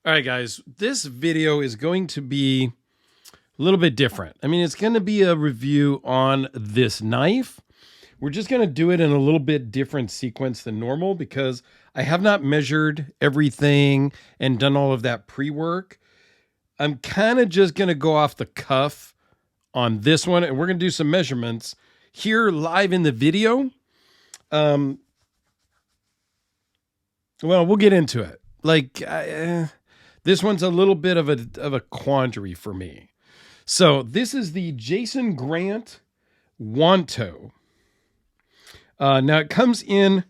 All right, guys, this video is going to be a little bit different. I mean, it's going to be a review on this knife. We're just going to do it in a little bit different sequence than normal because I have not measured everything and done all of that pre-work. I'm kind of just going to go off the cuff on this one, and we're going to do some measurements here live in the video. Well, we'll get into it. This one's a little bit of a quandary for me. So this is the Jason Grant Whanto. Now it comes in,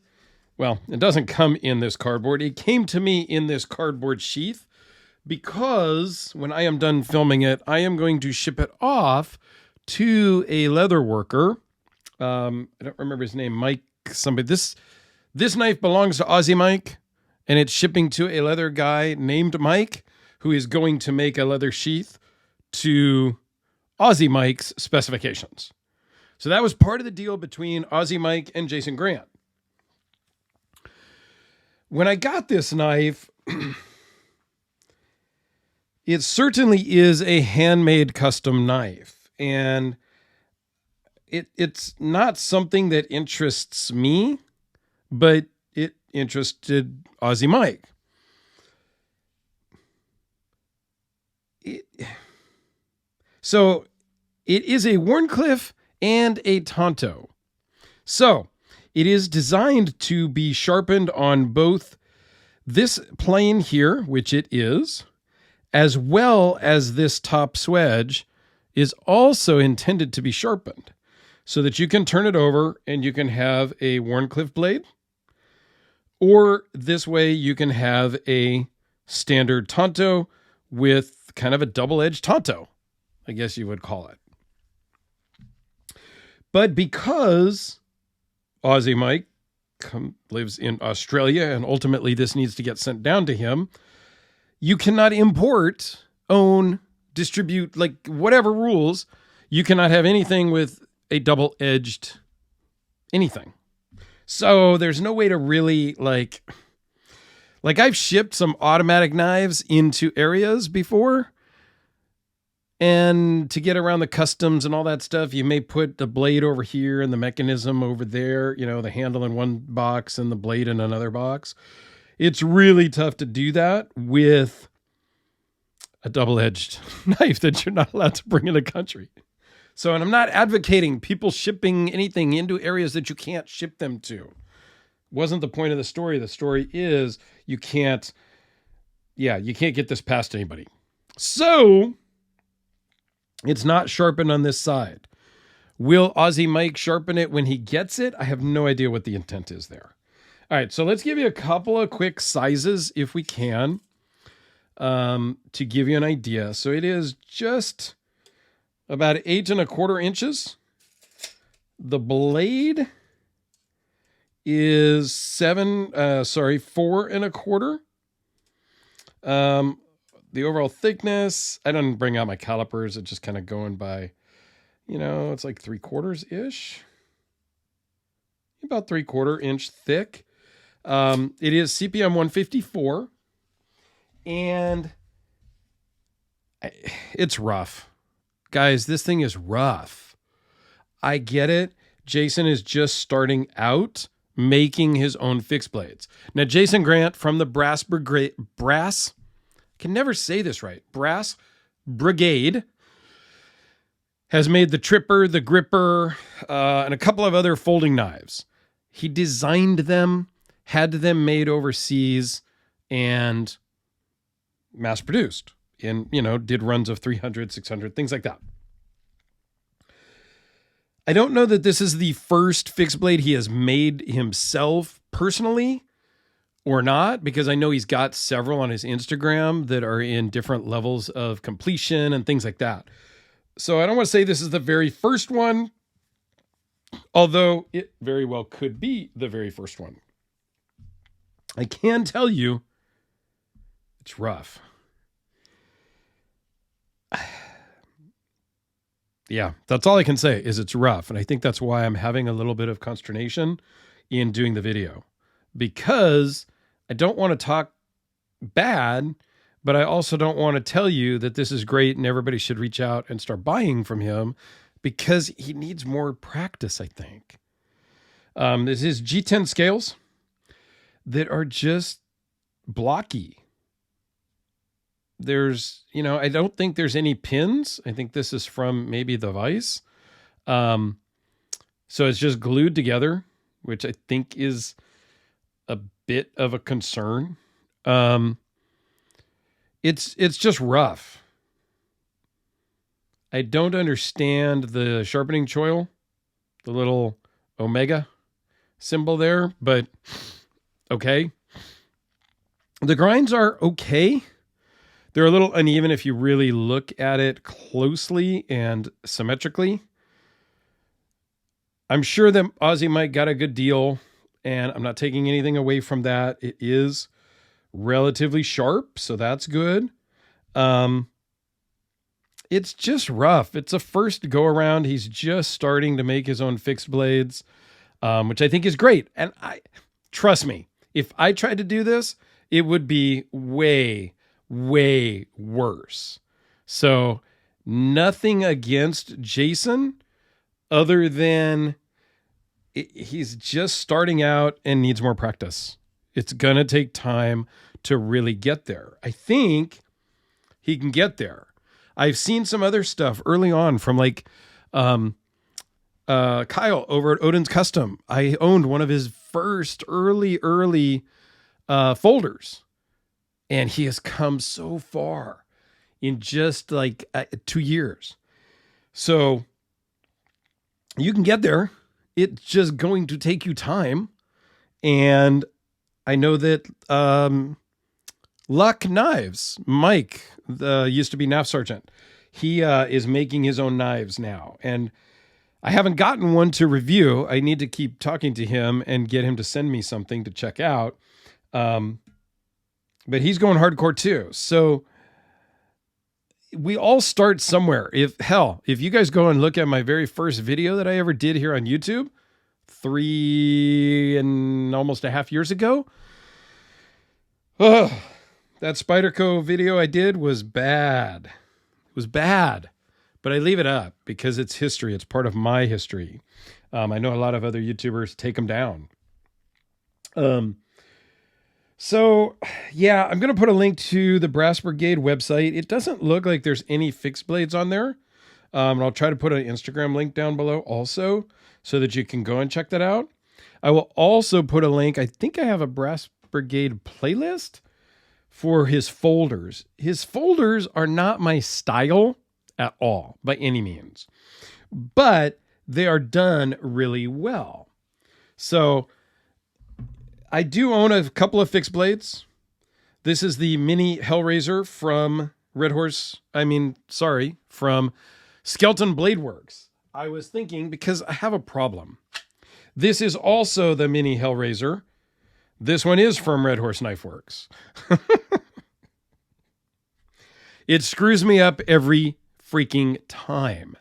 well, it doesn't come in this cardboard. It came to me in this cardboard sheath because when I am done filming it, I am going to ship it off to a leather worker. I don't remember his name, Mike somebody. This knife belongs to Aussie Mike, and it's shipping to a leather guy named Mike, who is going to make a leather sheath to Aussie Mike's specifications. So that was part of the deal between Aussie Mike and Jason Grant. When I got this knife, it certainly is a handmade custom knife, and it's not something that interests me, but it interested Aussie Mike. So it is a Wharncliffe and a Tonto. So it is designed to be sharpened on both this plane here, which it is, as well as this top swedge is also intended to be sharpened so that you can turn it over and you can have a Wharncliffe blade, or this way you can have a standard Tonto with kind of a double-edged Tonto, I guess you would call it. But because Aussie Mike lives in Australia and ultimately this needs to get sent down to him, you cannot import, own, distribute, like whatever rules, you cannot have anything with a double-edged anything. So there's no way to really like I've shipped some automatic knives into areas before, and to get around the customs and all that stuff, you may put the blade over here and the mechanism over there, you know, the handle in one box and the blade in another box. It's really tough to do that with a double-edged knife that you're not allowed to bring in the country. So, and I'm not advocating people shipping anything into areas that you can't ship them to. Wasn't the point of the story. The story is you can't get this past anybody. So it's not sharpened on this side. Will Aussie Mike sharpen it when he gets it? I have no idea what the intent is there. All right, so let's give you a couple of quick sizes if we can, to give you an idea. So it is just about 8 1/4 inches. The blade is 4 1/4. The overall thickness, I don't bring out my calipers. It's just kind of going by, it's like 3/4-ish. About 3/4 inch thick. It is CPM 154. And it's rough. Guys, this thing is rough. I get it. Jason is just starting out making his own fixed blades. Now, Jason Grant from the Brass, can never say this right, Brass Brigade, has made the Tripper, the Gripper, and a couple of other folding knives. He designed them, had them made overseas, and mass-produced. And, did runs of 300, 600, things like that. I don't know that this is the first fixed blade he has made himself personally or not, because I know he's got several on his Instagram that are in different levels of completion and things like that. So I don't want to say this is the very first one, although it very well could be the very first one. I can tell you it's rough. Yeah, that's all I can say is it's rough. And I think that's why I'm having a little bit of consternation in doing the video, because I don't want to talk bad, but I also don't want to tell you that this is great and everybody should reach out and start buying from him, because he needs more practice, I think. This is G10 scales that are just blocky. There's, I don't think there's any pins. I think this is from maybe the vise. So it's just glued together, which I think is a bit of a concern. It's just rough. I don't understand the sharpening choil, the little omega symbol there, but okay. The grinds are okay. They're a little uneven if you really look at it closely and symmetrically. I'm sure that Aussie Mike got a good deal, and I'm not taking anything away from that. It is relatively sharp, so that's good. It's just rough. It's a first go around. He's just starting to make his own fixed blades, which I think is great. And trust me, if I tried to do this, it would be way, way worse. So nothing against Jason other than he's just starting out and needs more practice. It's going to take time to really get there. I think he can get there. I've seen some other stuff early on from Kyle over at Odin's Custom. I owned one of his first early folders, and he has come so far in just 2 years. So you can get there. It's just going to take you time. And I know that Luck Knives, Mike, used to be NAF Sergeant, he is making his own knives now. And I haven't gotten one to review. I need to keep talking to him and get him to send me something to check out. But he's going hardcore too. So we all start somewhere. If you guys go and look at my very first video that I ever did here on YouTube, 3 and almost a half years ago, that Spyderco video I did was bad. It was bad, but I leave it up because it's history. It's part of my history. I know a lot of other YouTubers take them down. So yeah, I'm going to put a link to the Brass Brigade website. It doesn't look like there's any fixed blades on there. And I'll try to put an Instagram link down below also so that you can go and check that out. I will also put a link. I think I have a Brass Brigade playlist for his folders. His folders are not my style at all by any means, but they are done really well. So I do own a couple of fixed blades. This is the mini Hellraiser from from Skeleton Blade Works. I was thinking, because I have a problem. This is also the mini Hellraiser. This one is from Red Horse Knife Works. It screws me up every freaking time.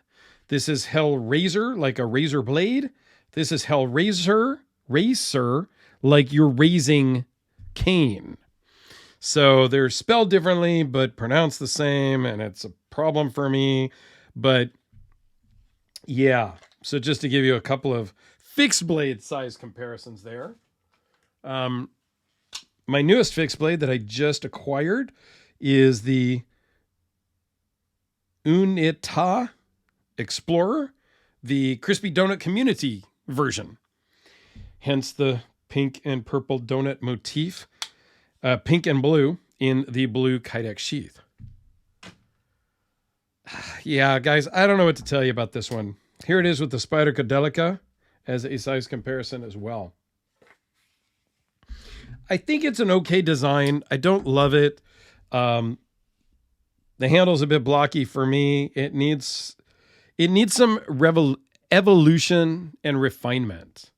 This is Hellraiser, like a razor blade. This is Hellraiser, racer, like you're raising Cain. So they're spelled differently, but pronounced the same, and it's a problem for me. But yeah, so just to give you a couple of fixed blade size comparisons there. My newest fixed blade that I just acquired is the Unita Explorer, the Crispy Donut Community version. Hence the pink and purple donut motif, pink and blue in the blue Kydex sheath. Yeah, guys, I don't know what to tell you about this one. Here it is with the Spyderco Delica as a size comparison as well. I think it's an okay design. I don't love it. The handle's a bit blocky for me. It needs some evolution and refinement.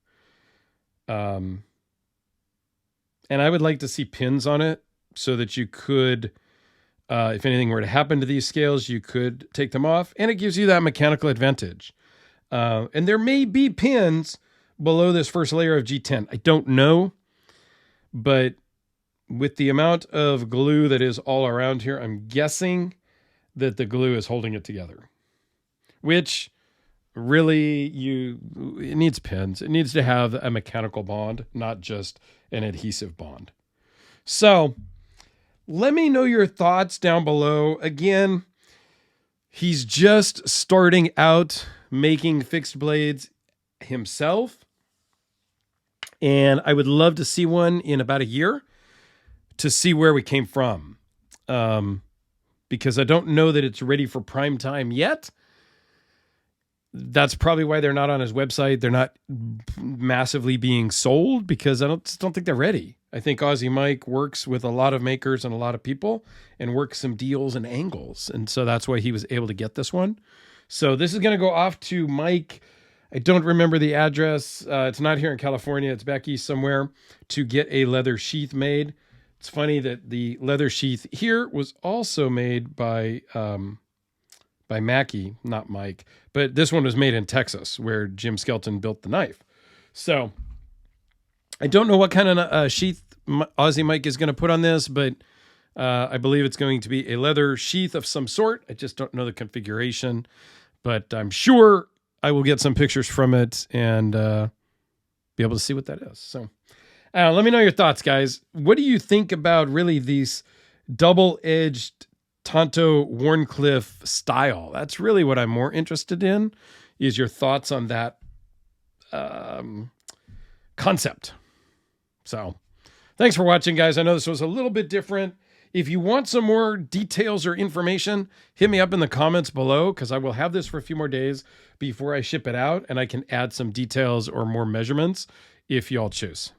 And I would like to see pins on it so that you could, if anything were to happen to these scales, you could take them off, and it gives you that mechanical advantage. And there may be pins below this first layer of G10. I don't know, but with the amount of glue that is all around here, I'm guessing that the glue is holding it together, which really it needs pins. It needs to have a mechanical bond, not just an adhesive bond. So let me know your thoughts down below. Again, he's just starting out making fixed blades himself. And I would love to see one in about a year to see where we came from. Because I don't know that it's ready for prime time yet. That's probably why they're not on his website. They're not massively being sold because I just don't think they're ready. I think Aussie Mike works with a lot of makers and a lot of people and works some deals and angles. And so that's why he was able to get this one. So this is going to go off to Mike. I don't remember the address. It's not here in California. It's back east somewhere, to get a leather sheath made. It's funny that the leather sheath here was also made by Mackie, not Mike, but this one was made in Texas where Jim Skelton built the knife. So I don't know what kind of sheath Aussie Mike is going to put on this, but I believe it's going to be a leather sheath of some sort. I just don't know the configuration, but I'm sure I will get some pictures from it and be able to see what that is. So let me know your thoughts, guys. What do you think about really these double-edged Tonto Wharncliffe style? That's really what I'm more interested in, is your thoughts on that concept. So thanks for watching, guys. I know this was a little bit different. If you want some more details or information, hit me up in the comments below, because I will have this for a few more days before I ship it out, and I can add some details or more measurements if y'all choose.